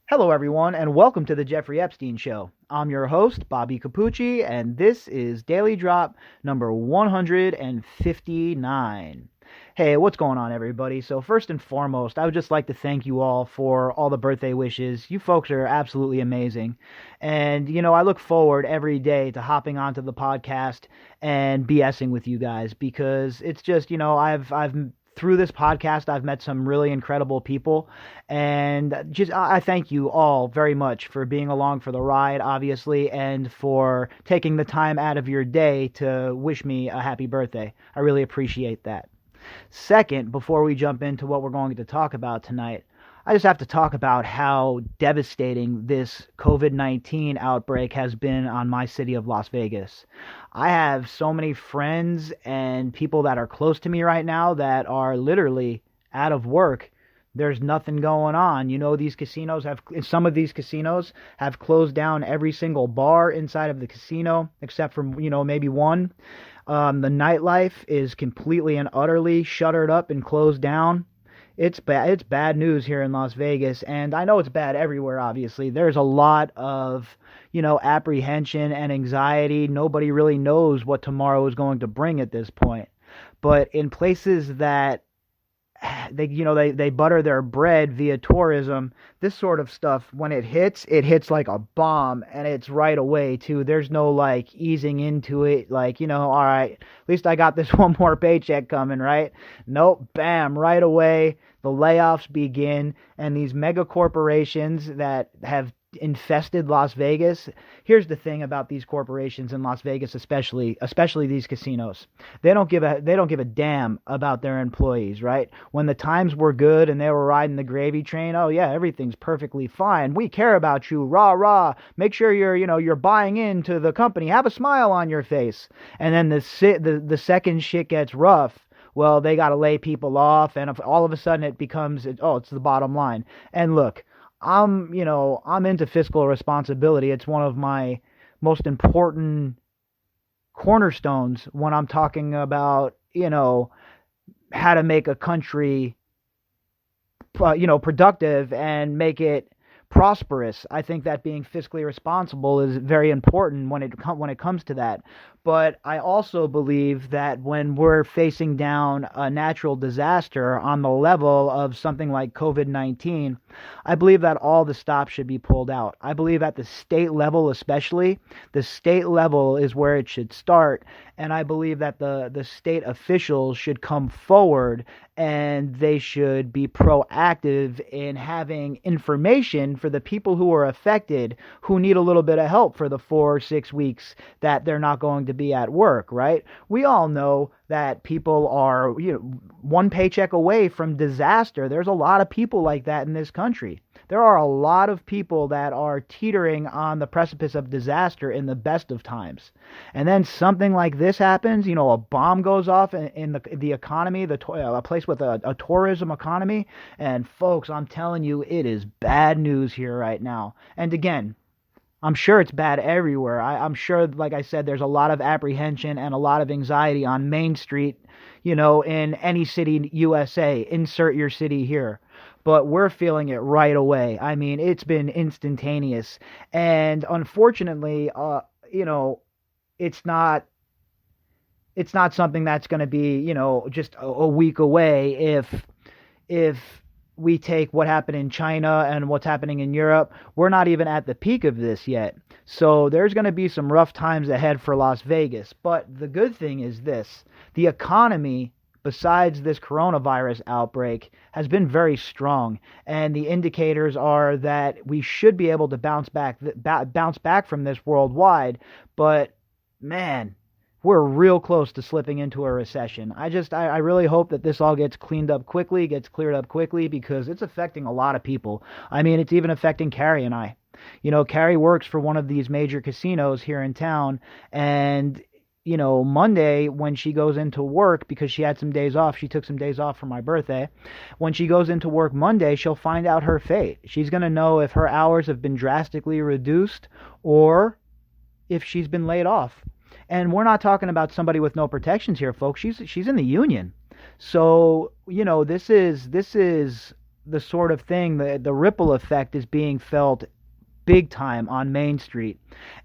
Hello, everyone, and welcome to the Jeffrey Epstein Show. I'm your host, Bobbycapucci, and this is Daily Drop number 159. Hey, what's going on, everybody? So, first and foremost, I would just like to thank you all for all the birthday wishes. You folks are absolutely amazing. And, I look forward every day to hopping onto the podcast and BSing with you guys because it's just, I've through this podcast, I've met some really incredible people, and just I thank you all very much for being along for the ride, obviously, and for taking the time out of your day to wish me a happy birthday. I really appreciate that. Second, before we jump into what we're going to talk about tonight, I just have to talk about how devastating this COVID-19 outbreak has been on my city of Las Vegas. I have so many friends and people that are close to me right now that are literally out of work. There's nothing going on. Some of these casinos have closed down every single bar inside of the casino, except for, maybe one. The nightlife is completely and utterly shuttered up and closed down. It's bad. It's bad news here in Las Vegas, and I know it's bad everywhere. Obviously, there's a lot of apprehension and anxiety. Nobody really knows what tomorrow is going to bring at this point. But in places that they butter their bread via tourism, this sort of stuff, when it hits like a bomb, and it's right away too. There's no like easing into it, like, all right, at least I got this one more paycheck coming, right? Nope, bam, right away the layoffs begin, and these mega corporations that have infested Las Vegas. Here's the thing about these corporations in Las Vegas, especially these casinos. They don't give a damn about their employees, right? When the times were good and they were riding the gravy train, oh yeah, everything's perfectly fine. We care about you, rah rah. Make sure you're buying into the company. Have a smile on your face. And then the second shit gets rough, well, they got to lay people off, and all of a sudden it becomes, it's the bottom line. And look, I'm into fiscal responsibility. It's one of my most important cornerstones when I'm talking about, how to make a country, productive and make it prosperous. I think that being fiscally responsible is very important when it comes to that. But I also believe that when we're facing down a natural disaster on the level of something like COVID-19, I believe that all the stops should be pulled out. I believe at the state level, especially, the state level is where it should start. And I believe that the state officials should come forward and they should be proactive in having information for the people who are affected, who need a little bit of help for the 4 or 6 weeks that they're not going to be at work, right? We all know that people are, one paycheck away from disaster. There's a lot of people like that in this country. There are a lot of people that are teetering on the precipice of disaster in the best of times. And then something like this happens, a bomb goes off in the economy, a place with a tourism economy. And folks, I'm telling you, it is bad news here right now. And again, I'm sure it's bad everywhere. I'm sure, like I said, there's a lot of apprehension and a lot of anxiety on Main Street, in any city, USA. Insert your city here. But we're feeling it right away. I mean, it's been instantaneous. And unfortunately, it's not something that's going to be, just a week away if we take what happened in China and what's happening in Europe. We're not even at the peak of this yet. So there's going to be some rough times ahead for Las Vegas. But the good thing is this: the economy, besides this coronavirus outbreak, has been very strong. And the indicators are that we should be able to bounce back from this worldwide. But man, we're real close to slipping into a recession. I really hope that this all gets cleared up quickly, because it's affecting a lot of people. I mean, it's even affecting Carrie and I. Carrie works for one of these major casinos here in town, and Monday when she goes into work, because she had some days off, she took some days off for my birthday. When she goes into work Monday, she'll find out her fate. She's going to know if her hours have been drastically reduced or if she's been laid off. And we're not talking about somebody with no protections here, folks. She's in the union. So, this is the sort of thing, the ripple effect is being felt big time on Main Street.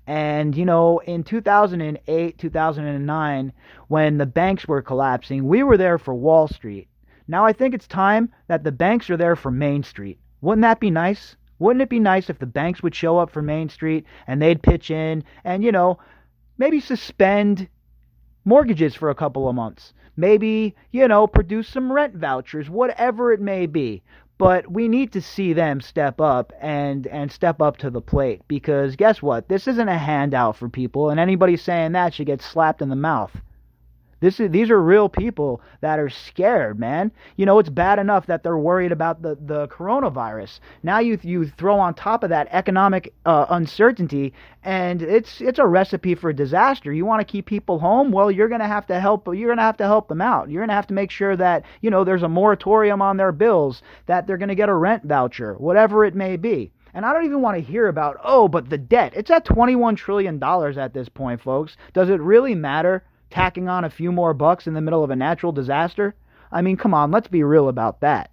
And, in 2008, 2009, when the banks were collapsing, we were there for Wall Street. Now I think it's time that the banks are there for Main Street. Wouldn't that be nice? Wouldn't it be nice if the banks would show up for Main Street and they'd pitch in and, maybe suspend mortgages for a couple of months? Maybe, produce some rent vouchers, whatever it may be. But we need to see them step up and step up to the plate, because guess what? This isn't a handout for people, and anybody saying that should get slapped in the mouth. These are real people that are scared, man. It's bad enough that they're worried about the coronavirus. Now you throw on top of that economic uncertainty, and it's a recipe for disaster. You want to keep people home? Well, you're going to have to help. You're going to have to help them out. You're going to have to make sure that there's a moratorium on their bills, that they're going to get a rent voucher, whatever it may be. And I don't even want to hear about, but the debt. It's at $21 trillion at this point, folks. Does it really matter? Tacking on a few more bucks in the middle of a natural disaster? I mean, come on, let's be real about that.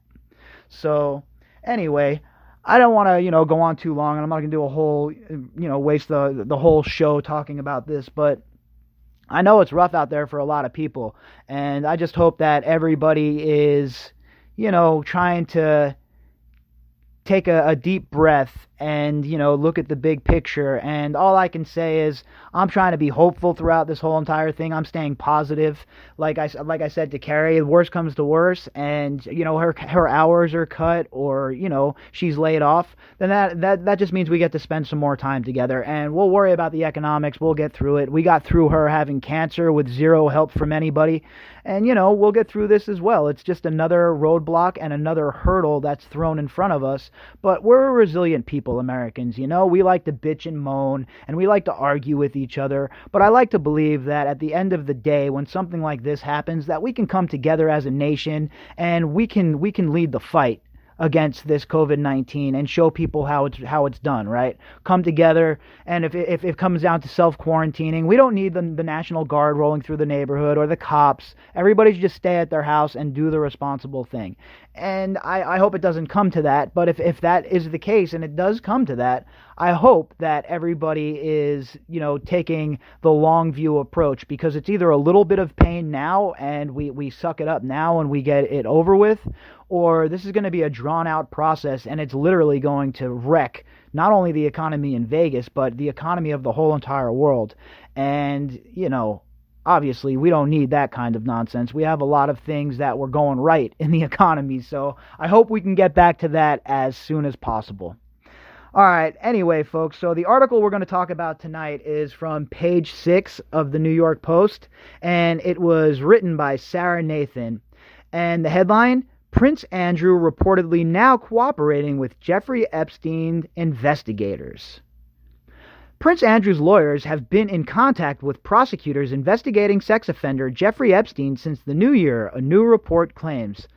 So, anyway, I don't want to, go on too long, and I'm not going to do a whole, waste the whole show talking about this, but I know it's rough out there for a lot of people, and I just hope that everybody is, trying to take a deep breath and, look at the big picture. And all I can say is I'm trying to be hopeful throughout this whole entire thing. I'm staying positive. Like I said to Carrie, the worst comes to worst, and, her hours are cut, or, she's laid off, then that just means we get to spend some more time together, and we'll worry about the economics. We'll get through it. We got through her having cancer with zero help from anybody, and, we'll get through this as well. It's just another roadblock and another hurdle that's thrown in front of us, but we're a resilient people, Americans. We like to bitch and moan, and we like to argue with each other, but I like to believe that at the end of the day, when something like this happens, that we can come together as a nation, and we can lead the fight against this COVID-19 and show people how it's done, right? Come together, and if it comes down to self-quarantining, we don't need the National Guard rolling through the neighborhood or the cops. Everybody should just stay at their house and do the responsible thing. And I hope it doesn't come to that, but if that is the case, and it does come to that, I hope that everybody is, taking the long view approach, because it's either a little bit of pain now and we suck it up now and we get it over with, or this is going to be a drawn-out process, and it's literally going to wreck not only the economy in Vegas, but the economy of the whole entire world. And, obviously, we don't need that kind of nonsense. We have a lot of things that were going right in the economy, so I hope we can get back to that as soon as possible. All right, anyway, folks, so the article we're going to talk about tonight is from page 6 of the New York Post, and it was written by Sarah Nathan. And the headline, Prince Andrew reportedly now cooperating with Jeffrey Epstein investigators. Prince Andrew's lawyers have been in contact with prosecutors investigating sex offender Jeffrey Epstein since the new year, a new report claims.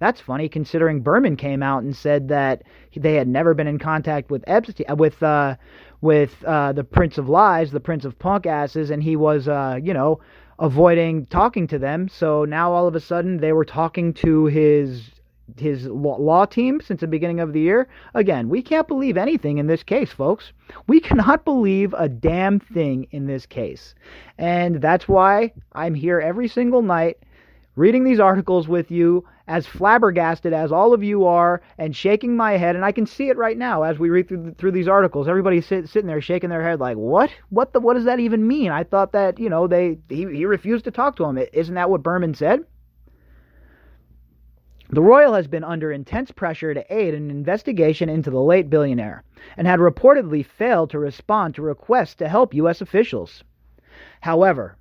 That's funny, considering Berman came out and said that they had never been in contact with Epstein, with the Prince of Lies, the Prince of Punk asses, and he was, avoiding talking to them. So now all of a sudden they were talking to his law team since the beginning of the year. Again, we can't believe anything in this case, folks. We cannot believe a damn thing in this case. And that's why I'm here every single night reading these articles with you, as flabbergasted as all of you are, and shaking my head. And I can see it right now as we read through these articles. Everybody's sitting there shaking their head like, what does that even mean? I thought that, he refused to talk to him. Isn't that what Berman said? The royal has been under intense pressure to aid an investigation into the late billionaire, and had reportedly failed to respond to requests to help U.S. officials. However,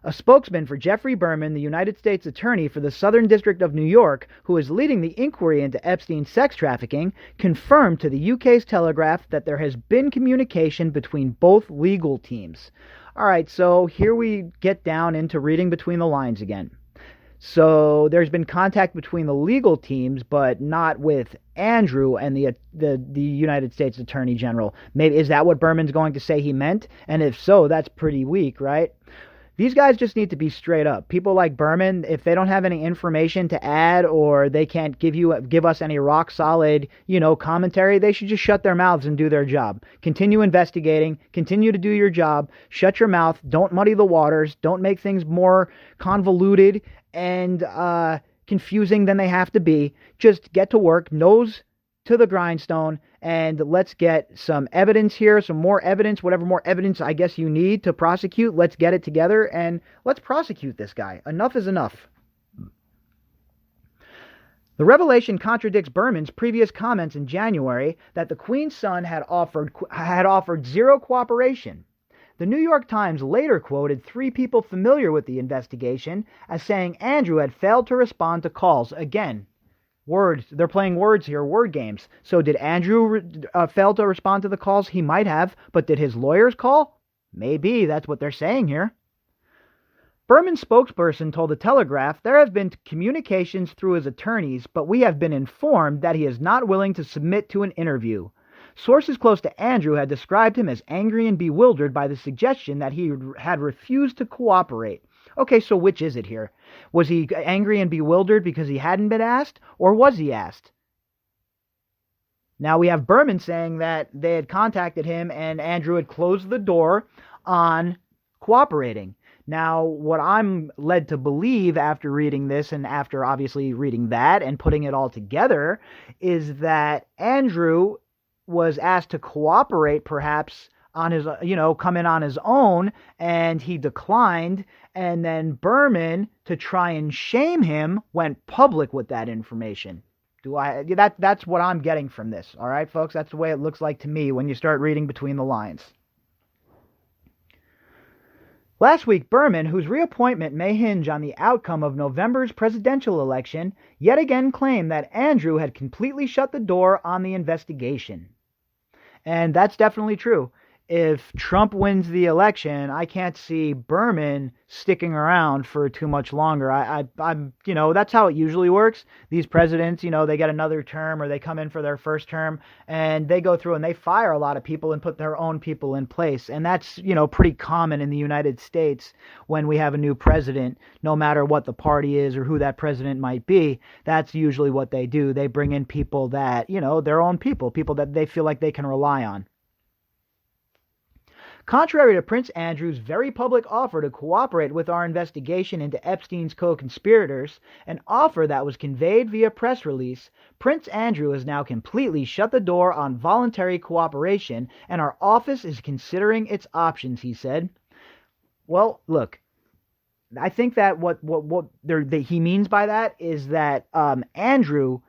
a spokesman for Jeffrey Berman, the United States Attorney for the Southern District of New York, who is leading the inquiry into Epstein's sex trafficking, confirmed to the UK's Telegraph that there has been communication between both legal teams. All right, so here we get down into reading between the lines again. So there's been contact between the legal teams, but not with Andrew and the United States Attorney General. Maybe is that what Berman's going to say he meant? And if so, that's pretty weak, right? These guys just need to be straight up. People like Berman, if they don't have any information to add or they can't give us any rock solid, commentary, they should just shut their mouths and do their job. Continue investigating, continue to do your job, shut your mouth, don't muddy the waters, don't make things more convoluted and confusing than they have to be. Just get to work, nose to the grindstone, and let's get some evidence here, some more evidence, whatever more evidence I guess you need to prosecute. Let's get it together and let's prosecute this guy. Enough is enough. The revelation contradicts Berman's previous comments in January that the Queen's son had offered zero cooperation. The New York Times later quoted 3 people familiar with the investigation as saying Andrew had failed to respond to calls. Again, words. They're playing words here, word games. So did Andrew fail to respond to the calls? He might have, but did his lawyers call? Maybe, that's what they're saying here. Berman's spokesperson told the Telegraph there have been communications through his attorneys, but we have been informed that he is not willing to submit to an interview. Sources close to Andrew had described him as angry and bewildered by the suggestion that he had refused to cooperate. Okay, so which is it here? Was he angry and bewildered because he hadn't been asked, or was he asked? Now we have Berman saying that they had contacted him and Andrew had closed the door on cooperating. Now, what I'm led to believe after reading this and after obviously reading that and putting it all together is that Andrew was asked to cooperate perhaps on his, come in on his own, and he declined, and then Berman, to try and shame him, went public with that information. That's what I'm getting from this, all right, folks? That's the way it looks like to me when you start reading between the lines. Last week, Berman, whose reappointment may hinge on the outcome of November's presidential election, yet again claimed that Andrew had completely shut the door on the investigation. And that's definitely true. If Trump wins the election, I can't see Berman sticking around for too much longer. I'm, that's how it usually works. These presidents, they get another term or they come in for their first term and they go through and they fire a lot of people and put their own people in place. And that's, pretty common in the United States when we have a new president, no matter what the party is or who that president might be. That's usually what they do. They bring in people that, their own people that they feel like they can rely on. Contrary to Prince Andrew's very public offer to cooperate with our investigation into Epstein's co-conspirators, an offer that was conveyed via press release, Prince Andrew has now completely shut the door on voluntary cooperation, and our office is considering its options, he said. Well, look, I think that what he means by that is that Andrew,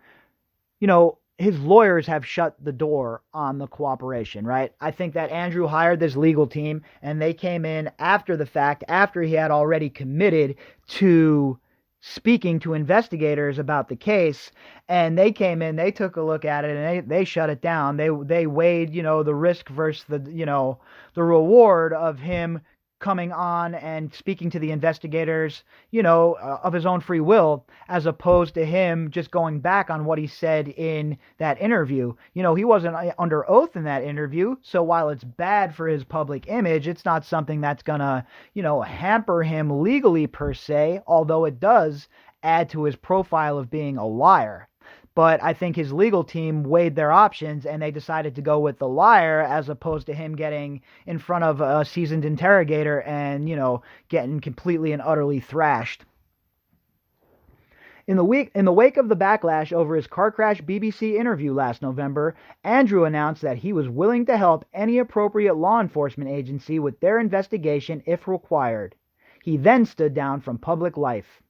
his lawyers have shut the door on the cooperation, right? I think that Andrew hired this legal team and they came in after the fact, after he had already committed to speaking to investigators about the case, and they came in, they took a look at it and they shut it down. They weighed, the risk versus the reward of him coming on and speaking to the investigators, of his own free will, as opposed to him just going back on what he said in that interview. He wasn't under oath in that interview, so while it's bad for his public image, it's not something that's gonna, hamper him legally per se, although it does add to his profile of being a liar. But I think his legal team weighed their options and they decided to go with the liar as opposed to him getting in front of a seasoned interrogator and, getting completely and utterly thrashed. In the wake of the backlash over his car crash BBC interview last November, Andrew announced that he was willing to help any appropriate law enforcement agency with their investigation if required. He then stood down from public life.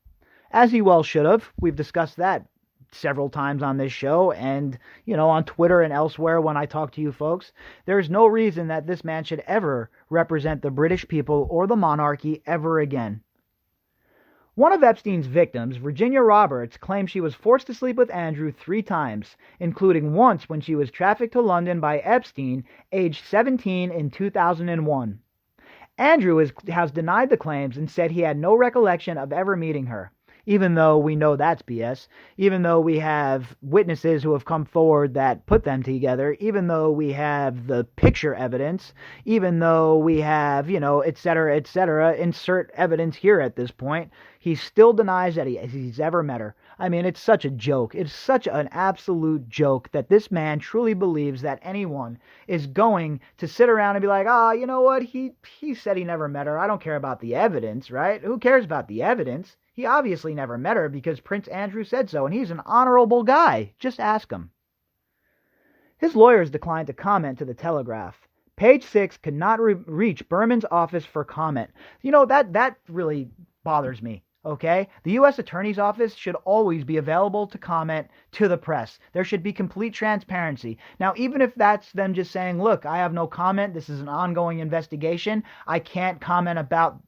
As he well should have. We've discussed that several times on this show and, on Twitter and elsewhere when I talk to you folks. There's no reason that this man should ever represent the British people or the monarchy ever again. One of Epstein's victims, Virginia Roberts, claimed she was forced to sleep with Andrew 3 times, including once when she was trafficked to London by Epstein, aged 17 in 2001. Andrew has denied the claims and said he had no recollection of ever meeting her. even though we know that's BS, even though we have witnesses who have come forward that put them together, even though we have the picture evidence, even though we have, et cetera, insert evidence here at this point, he still denies that he's ever met her. I mean, it's such a joke. It's such an absolute joke that this man truly believes that anyone is going to sit around and be like, you know what? He said he never met her. I don't care about the evidence, right? Who cares about the evidence? He obviously never met her because Prince Andrew said so, and he's an honorable guy. Just ask him. His lawyers declined to comment to the Telegraph. Page 6 could not reach Berman's office for comment. That really bothers me. Okay? The U.S. Attorney's Office should always be available to comment to the press. There should be complete transparency. Now, even if that's them just saying, look, I have no comment, this is an ongoing investigation, I can't comment about,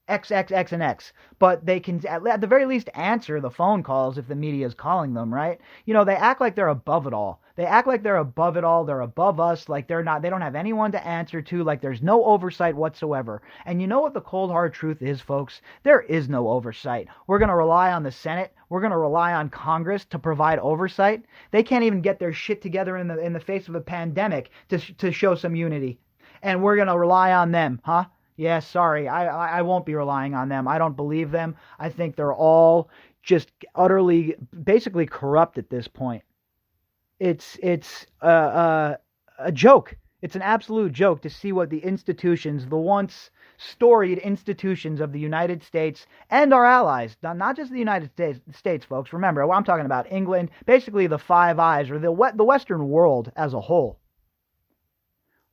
X, X, X, and X. But they can, at the very least, answer the phone calls if the media is calling them, right? They act like they're above it all. They act like they're above it all. They're above us, like they don't have anyone to answer to, like there's no oversight whatsoever. And you know what the cold hard truth is, folks? There is no oversight. We're going to rely on the Senate. We're going to rely on Congress to provide oversight. They can't even get their shit together in the face of a pandemic to show some unity. And we're going to rely on them, huh? Yeah, sorry, I won't be relying on them. I don't believe them. I think they're all just utterly, basically corrupt at this point. It's a joke. It's an absolute joke to see what the institutions, the once storied institutions of the United States and our allies, not just the United States, folks. Remember, I'm talking about England, basically the Five Eyes, or the Western world as a whole.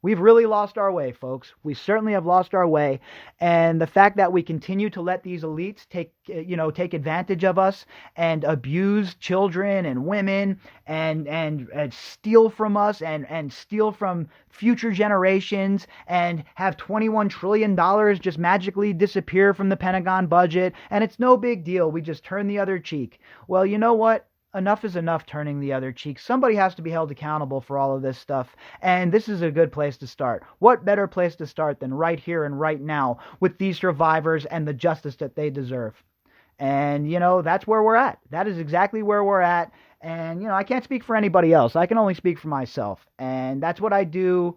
We've really lost our way, folks. We certainly have lost our way. And the fact that we continue to let these elites take advantage of us and abuse children and women and steal from us and steal from future generations and have $21 trillion just magically disappear from the Pentagon budget. And it's no big deal. We just turn the other cheek. Well, you know what? Enough is enough turning the other cheek. Somebody has to be held accountable for all of this stuff, and this is a good place to start. What better place to start than right here and right now with these survivors and the justice that they deserve? And, that's where we're at. That is exactly where we're at, and, I can't speak for anybody else. I can only speak for myself, and that's what I do.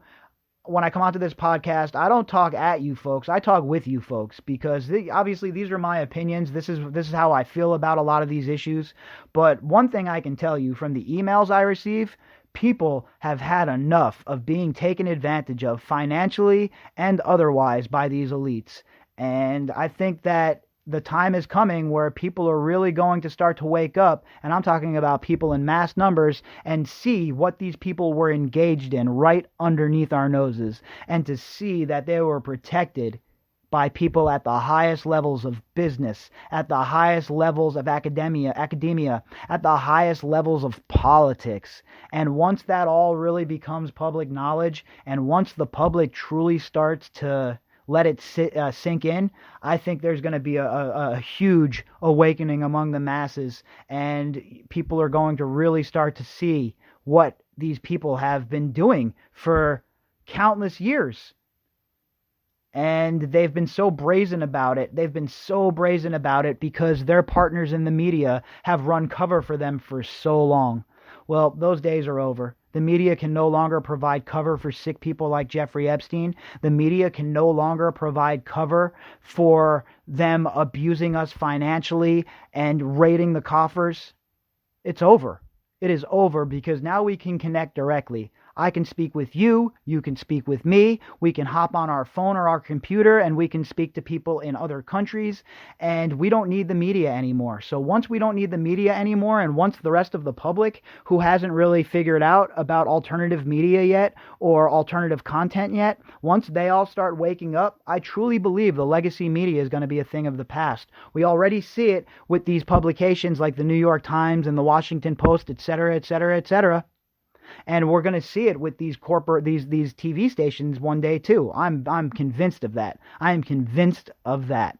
When I come onto this podcast, I don't talk at you folks. I talk with you folks because obviously these are my opinions. This is how I feel about a lot of these issues. But one thing I can tell you from the emails I receive, people have had enough of being taken advantage of financially and otherwise by these elites. And I think that the time is coming where people are really going to start to wake up, and I'm talking about people in mass numbers, and see what these people were engaged in right underneath our noses, and to see that they were protected by people at the highest levels of business, at the highest levels of academia, at the highest levels of politics. And once that all really becomes public knowledge, and once the public truly starts to let it sink in, I think there's going to be a huge awakening among the masses, and people are going to really start to see what these people have been doing for countless years. And they've been so brazen about it. They've been so brazen about it because their partners in the media have run cover for them for so long. Well, those days are over. The media can no longer provide cover for sick people like Jeffrey Epstein. The media can no longer provide cover for them abusing us financially and raiding the coffers. It's over. It is over because now we can connect directly. I can speak with you, you can speak with me, we can hop on our phone or our computer and we can speak to people in other countries, and we don't need the media anymore. So once we don't need the media anymore, and once the rest of the public who hasn't really figured out about alternative media yet or alternative content yet, once they all start waking up, I truly believe the legacy media is going to be a thing of the past. We already see it with these publications like the New York Times and the Washington Post, etc., etc., etc. And we're going to see it with these TV stations one day too. I'm convinced of that. I am convinced of that.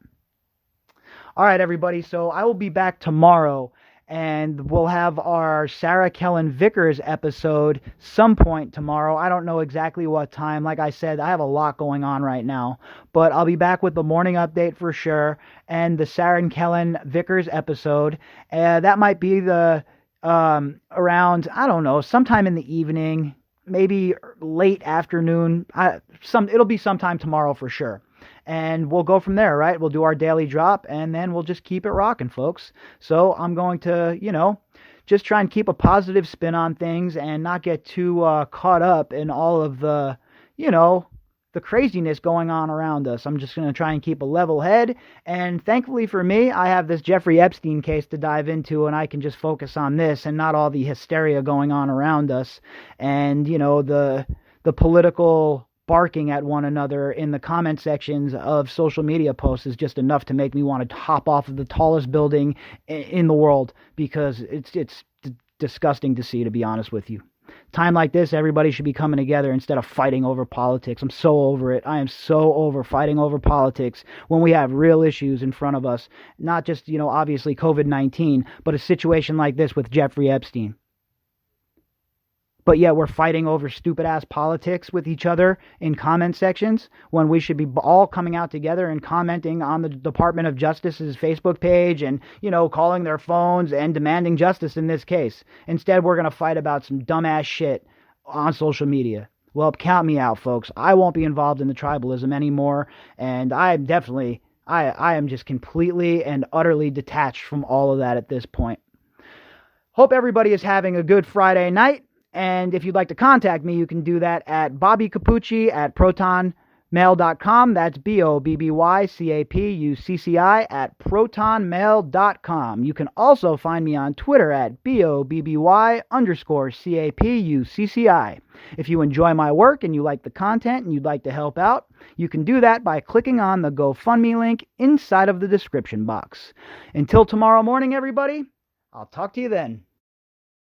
All right, everybody. So I will be back tomorrow, And we'll have our Sarah Kellen Vickers episode some point tomorrow. I don't know exactly what time. Like I said, I have a lot going on right now. But I'll be back with the morning update for sure. And the Sarah Kellen Vickers episode. That might be the around, I don't know, sometime in the evening, maybe late afternoon. It'll be sometime tomorrow for sure. And we'll go from there, right? We'll do our daily drop, and then we'll just keep it rocking, folks. So I'm going to, just try and keep a positive spin on things and not get too caught up in all of the, the craziness going on around us. I'm just going to try and keep a level head. And thankfully for me, I have this Jeffrey Epstein case to dive into, and I can just focus on this and not all the hysteria going on around us. And, the political barking at one another in the comment sections of social media posts is just enough to make me want to hop off of the tallest building in the world, because it's disgusting to see, to be honest with you. Time like this, everybody should be coming together instead of fighting over politics. I'm so over it. I am so over fighting over politics when we have real issues in front of us. Not just, obviously COVID-19, but a situation like this with Jeffrey Epstein. But yet we're fighting over stupid-ass politics with each other in comment sections when we should be all coming out together and commenting on the Department of Justice's Facebook page and, calling their phones and demanding justice in this case. Instead, we're going to fight about some dumbass shit on social media. Well, count me out, folks. I won't be involved in the tribalism anymore, and I am just completely and utterly detached from all of that at this point. Hope everybody is having a good Friday night. And if you'd like to contact me, you can do that at Bobbycapucci at protonmail.com. That's BOBBYCAPUCCI at protonmail.com. You can also find me on Twitter at BOBBY_CAPUCCI. If you enjoy my work and you like the content and you'd like to help out, you can do that by clicking on the GoFundMe link inside of the description box. Until tomorrow morning, everybody, I'll talk to you then.